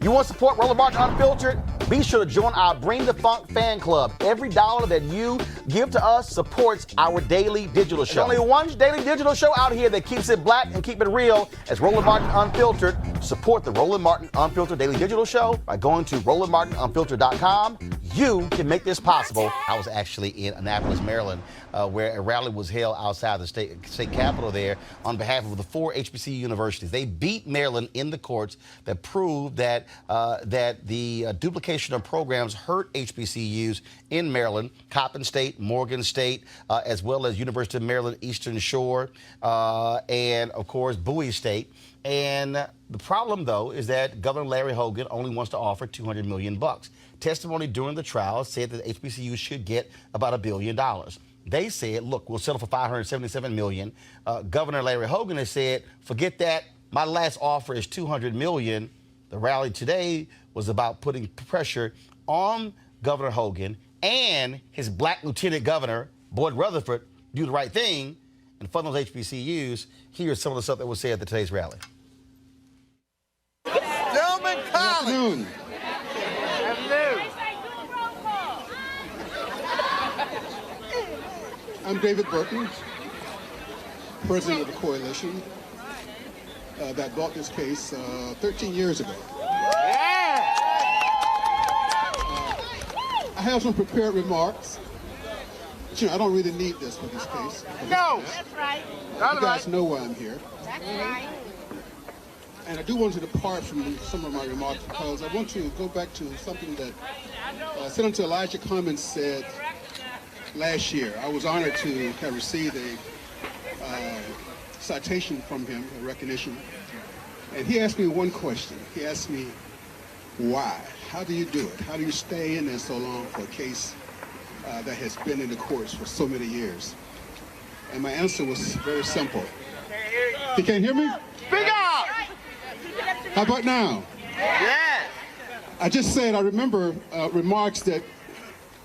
You want to support Roland Martin Unfiltered? Be sure to join our Bring the Funk fan club. Every dollar that you give to us supports our daily digital show. There's only one daily digital show out here that keeps it black and keep it real as Roland Martin Unfiltered. Support the Roland Martin Unfiltered daily digital show by going to RolandMartinUnfiltered.com. You can make this possible. I was actually in Annapolis, Maryland, where a rally was held outside the state capitol there on behalf of the 4 HBCU universities. They beat Maryland in the courts that proved that the duplication of programs hurt HBCUs in Maryland, Coppin State, Morgan State, as well as University of Maryland Eastern Shore, and, of course, Bowie State. And the problem, though, is that Governor Larry Hogan only wants to offer $200 million. Testimony during the trial said that HBCUs should get about $1 billion. They said, look, we'll settle for $577 million. Governor Larry Hogan has said, forget that. My last offer is $200 million. The rally today was about putting pressure on Governor Hogan and his black lieutenant governor, Boyd Rutherford, do the right thing and fund those HBCUs. Here's some of the stuff that was said at today's rally. Gentlemen, College. I'm David Burton, president of the coalition that brought this case 13 years ago. I have some prepared remarks. But, I don't really need this for this case. No! That's right. You guys know why I'm here. That's right. And I do want to depart from some of my remarks because I want to go back to something that Senator Elijah Cummings said last year. I was honored to have received a citation from him, a recognition. And he asked me one question. He asked me, why? How do you do it? How do you stay in there so long for a case that has been in the courts for so many years? And my answer was very simple. You can't hear me? Speak up! How about now? Yes! I just said I remember remarks that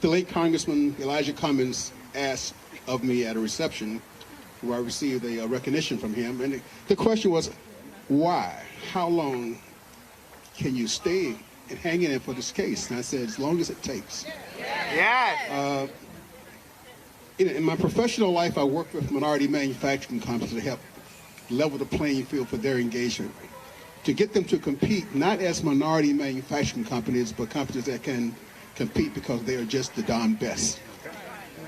the late Congressman Elijah Cummings asked of me at a reception where I received a recognition from him. And the question was, why? How long can you stay and hang in there for this case? And I said, as long as it takes. Yes! In my professional life, I worked with minority manufacturing companies to help level the playing field for their engagement, to get them to compete not as minority manufacturing companies, but companies that can compete because they are just the darn best.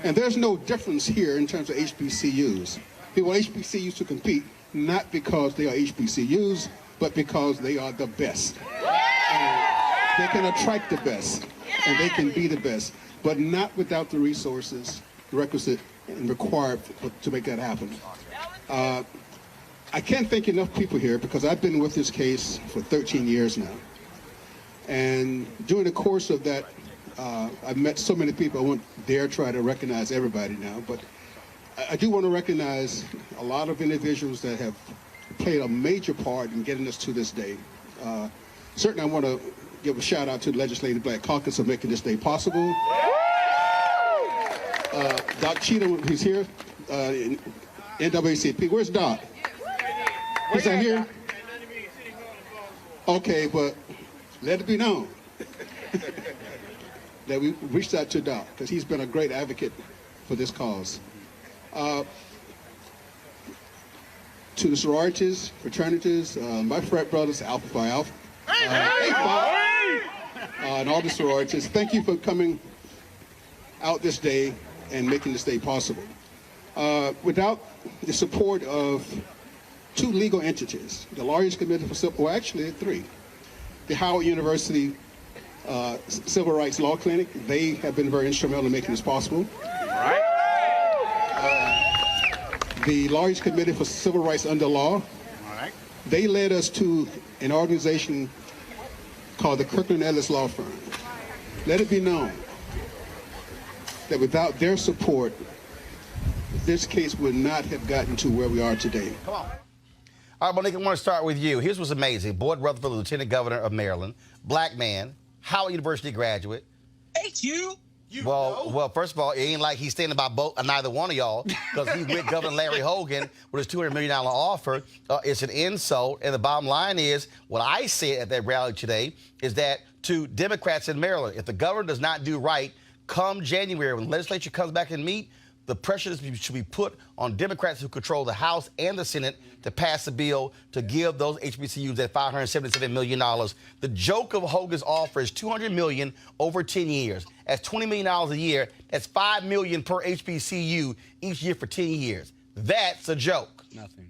And there's no difference here in terms of HBCUs. We want HBCUs to compete not because they are HBCUs, but because they are the best. And they can attract the best, and they can be the best, but not without the resources requisite and required to make that happen. I can't thank enough people here because I've been with this case for 13 years now. And during the course of that, I've met so many people. I won't dare try to recognize everybody now, but I do want to recognize a lot of individuals that have played a major part in getting us to this day. Certainly I want to give a shout out to the Legislative Black Caucus for making this day possible. Doc Cheatham, he's here, in NAACP. Where's Doc? He's not here? Okay, but let it be known that we reached out to Doc because he's been a great advocate for this cause. To the sororities, fraternities, my frat brothers, Alpha Phi Alpha, and all the sororities, thank you for coming out this day and making this day possible. Without the support of 2 legal entities, the Lawyers Committee for Civil, well actually 3, the Howard University Civil Rights Law Clinic, they have been very instrumental in making this possible. Right. The Lawyers Committee for Civil Rights Under Law, All right. they led us to an organization called the Kirkland Ellis Law Firm. Let it be known that without their support, this case would not have gotten to where we are today. Come on. All right, Monique, I want to start with you. Here's what's amazing. Boyd Rutherford, the Lieutenant Governor of Maryland, black man, Howard University graduate. Hate you. Well, first of all, it ain't like he's standing by neither one of y'all, because he with Governor Larry Hogan with his $200 million offer. It's an insult. And the bottom line is, what I said at that rally today is that to Democrats in Maryland, if the governor does not do right, come January, when the legislature comes back and meet, the pressure should be put on Democrats who control the House and the Senate to pass a bill to give those HBCUs that $577 million. The joke of Hogan's offer is $200 million over 10 years. That's $20 million a year. That's $5 million per HBCU each year for 10 years. That's a joke. Nothing.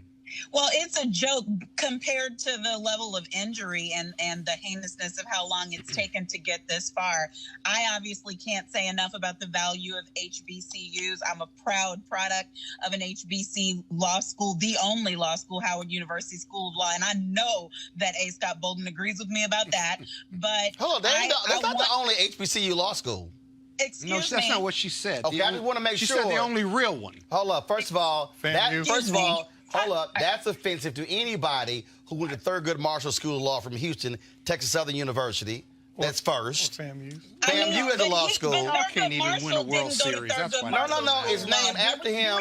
Well, it's a joke compared to the level of injury and the heinousness of how long it's taken to get this far. I obviously can't say enough about the value of HBCUs. I'm a proud product of an HBC law school, the only law school, Howard University School of Law, and I know that A. Scott Bolden agrees with me about that. But hold on, that's not the only HBCU law school. Excuse no, me. that's not what she said. Okay, I just want to make sure. She said the only real one. Hold up. First of all, hold up. I- That's offensive to anybody who went to Thurgood Marshall School of Law from Houston, Texas Southern University. That's first. FAMU. FAMU is a law school. I can't even win a World Series. That's why. No. It's named after him.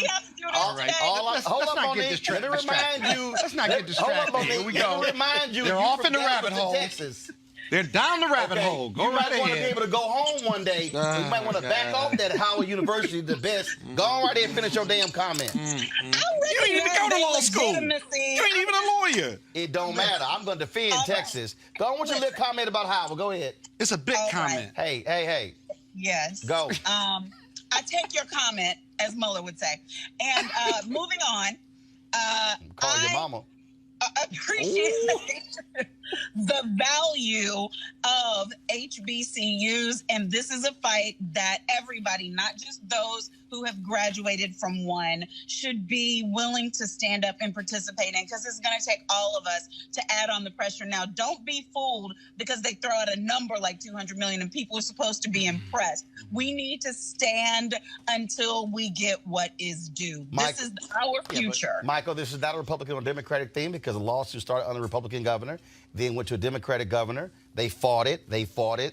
All right. Hold up, not get Monique. Let me remind you. Let's not get distracted. Hold up, Here we Monique. go. Let me remind you. They're you off in the from rabbit Annapolis, hole. Texas. They're down the rabbit hole. Go you right might want to be ahead. able to go home one day. You might want to back off that Howard University, the best. Go on right there and finish your damn comment. You ain't even go to law school. You ain't even a lawyer. It don't matter. I'm going to defend Texas. Go on with your little comment about Howard. Go ahead. It's a big comment. Hey. Yes. Go. I take your comment, as Mueller would say. And moving on. Call your mama. Appreciate the value of HBCUs, and this is a fight that everybody, not just those who have graduated from one, should be willing to stand up and participate in, because it's going to take all of us to add on the pressure. Now, don't be fooled because they throw out a number like 200 million and people are supposed to be impressed. We need to stand until we get what is due. This is our future. Michael, this is not a Republican or Democratic thing, because the lawsuit started under a Republican governor, then went to a Democratic governor. They fought it,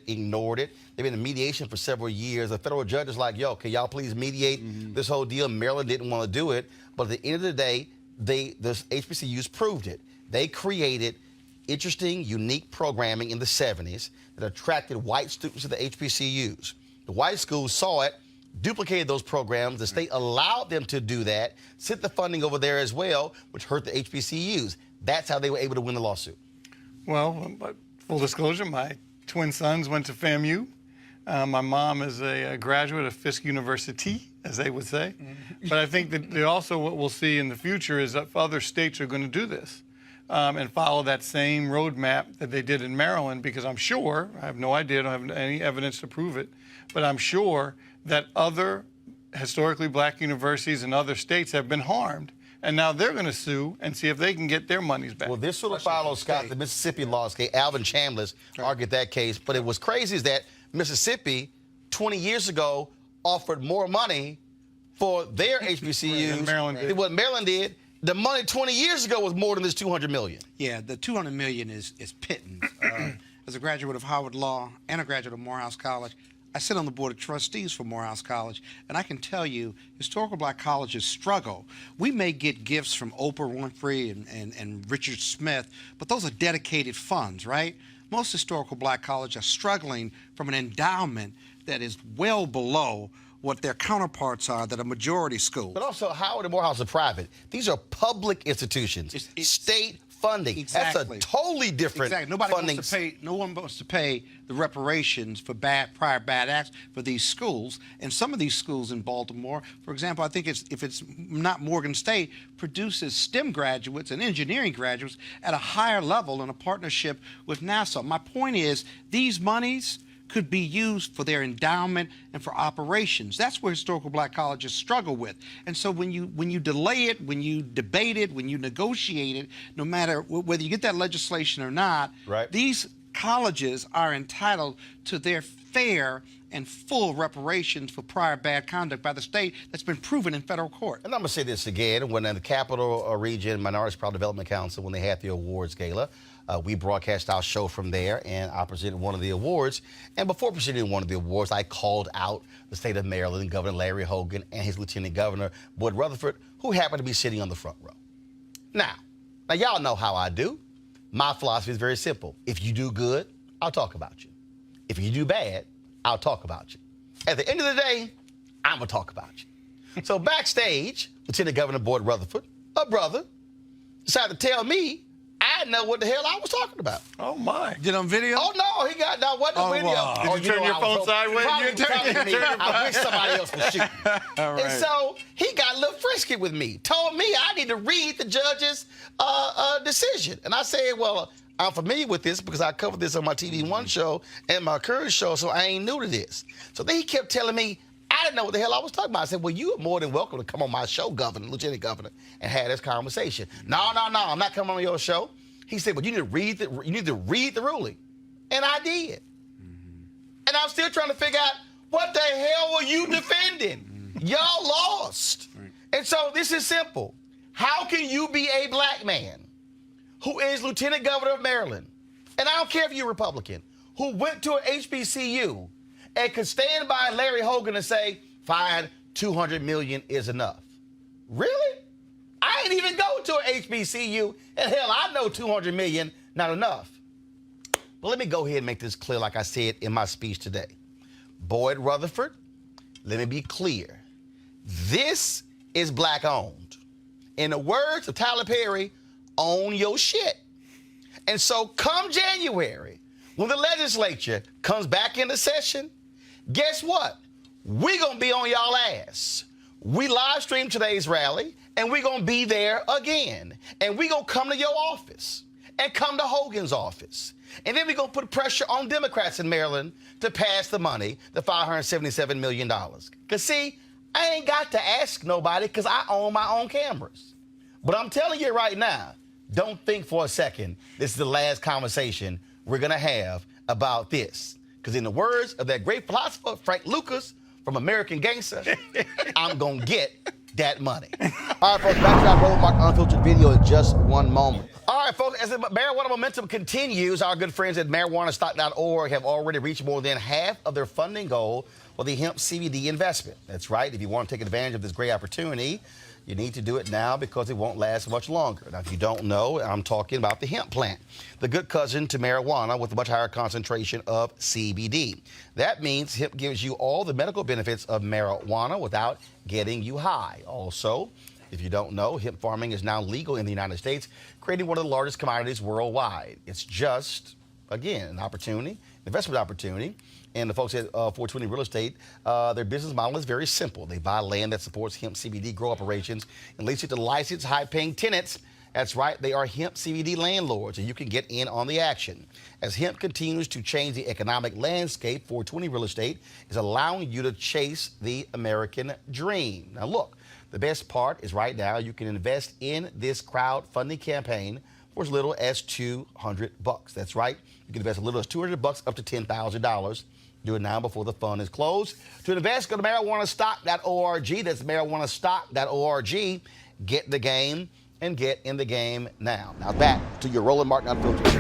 ignored it. They've been in mediation for several years. A federal judge is like, yo, can y'all please mediate this whole deal? Maryland didn't want to do it. But at the end of the day, the HBCUs proved it. They created interesting, unique programming in the 70s that attracted white students to the HBCUs. The white schools saw it, duplicated those programs. The state allowed them to do that, sent the funding over there as well, which hurt the HBCUs. That's how they were able to win the lawsuit. Well, full disclosure, my twin sons went to FAMU. My mom is a graduate of Fisk University, as they would say. But I think that also what we'll see in the future is that other states are going to do this and follow that same roadmap that they did in Maryland, because I'm sure, I have no idea, don't have any evidence to prove it, but I'm sure that other historically black universities in other states have been harmed. And now they're going to sue and see if they can get their monies back. Well, this sort of follows, Scott, the Mississippi law case. Alvin Chambliss argued that case. But it was crazy is that Mississippi, 20 years ago, offered more money for their HBCUs than Maryland did. than what Maryland did. The money 20 years ago was more than this $200 million. Yeah, the $200 million is pittance. As a graduate of Howard Law and a graduate of Morehouse College, I sit on the board of trustees for Morehouse College, and I can tell you, historical black colleges struggle. We may get gifts from Oprah Winfrey and Richard Smith, but those are dedicated funds, right? Most historical black colleges are struggling from an endowment that is well below what their counterparts are that are majority schools. But also, Howard and Morehouse are private. These are public institutions, state funding. Exactly. That's a totally different funding. No one wants to pay the reparations for prior bad acts for these schools. And some of these schools in Baltimore, for example, I think if it's not Morgan State, produces STEM graduates and engineering graduates at a higher level in a partnership with NASA. My point is, these monies could be used for their endowment and for operations. That's where historical black colleges struggle with. And so when you delay it, when you debate it, when you negotiate it, no matter whether you get that legislation or not, right, these colleges are entitled to their fair and full reparations for prior bad conduct by the state that's been proven in federal court. And I'm going to say this again. When in the Capital Region Minority Proud Development Council, when they had the awards gala, we broadcast our show from there, and I presented one of the awards. And before presenting one of the awards, I called out the state of Maryland, Governor Larry Hogan, and his Lieutenant Governor, Boyd Rutherford, who happened to be sitting on the front row. Now y'all know how I do. My philosophy is very simple. If you do good, I'll talk about you. If you do bad, I'll talk about you. At the end of the day, I'm going to talk about you. So backstage, Lieutenant Governor Boyd Rutherford, a brother, decided to tell me I didn't know what the hell I was talking about. Oh, my. Did on video? Oh, no, he got, no, wasn't the video. Wow. Did you turn your phone sideways? I wish somebody else was shooting. All right. And so he got a little frisky with me, told me I need to read the judge's decision. And I said, well, I'm familiar with this because I covered this on my TV One show and my current show, so I ain't new to this. So then he kept telling me I didn't know what the hell I was talking about. I said, well, you are more than welcome to come on my show, Governor, Lieutenant Governor, and have this conversation. No, I'm not coming on your show. He said, well, you need to read the ruling. And I did. And I'm still trying to figure out what the hell were you defending? Y'all lost. And so this is simple. How can you be a black man who is Lieutenant Governor of Maryland, and I don't care if you're Republican, who went to an HBCU and could stand by Larry Hogan and say, fine, $200 million is enough? Really? I ain't even go to an HBCU, and hell, I know $200 million not enough. But let me go ahead and make this clear like I said in my speech today. Boyd Rutherford, let me be clear. This is black-owned. In the words of Tyler Perry, own your shit. And so come January, when the legislature comes back into session, guess what? We're going to be on y'all ass. We live stream today's rally, and we're going to be there again. And we're going to come to your office and come to Hogan's office. And then we're going to put pressure on Democrats in Maryland to pass the money, the $577 million. Because, see, I ain't got to ask nobody because I own my own cameras. But I'm telling you right now, don't think for a second this is the last conversation we're going to have about this. Because in the words of that great philosopher, Frank Lucas, from American Gangster, I'm going to get that money. All right, folks, back to our Roland Mark Unfiltered video in just one moment. All right, folks, as the marijuana momentum continues, our good friends at marijuanastock.org have already reached more than half of their funding goal for the hemp CBD investment. That's right. If you want to take advantage of this great opportunity, you need to do it now because it won't last much longer. Now, if you don't know, I'm talking about the hemp plant, the good cousin to marijuana with a much higher concentration of CBD. That means hemp gives you all the medical benefits of marijuana without getting you high. Also, if you don't know, hemp farming is now legal in the United States, creating one of the largest commodities worldwide. It's just, again, an opportunity, investment opportunity. And the folks at 420 Real Estate, their business model is very simple. They buy land that supports hemp CBD grow operations and lease it to licensed, high-paying tenants. That's right, they are hemp CBD landlords, and you can get in on the action. As hemp continues to change the economic landscape, 420 Real Estate is allowing you to chase the American dream. Now, look, the best part is right now you can invest in this crowdfunding campaign for as little as $200. That's right, you can invest as little as $200 up to $10,000. Do it now before the fund is closed. To invest, go to marijuanastock.org. That's marijuanastock.org. Get the game and get in the game now. Now back to your Roland Martin Unfiltered.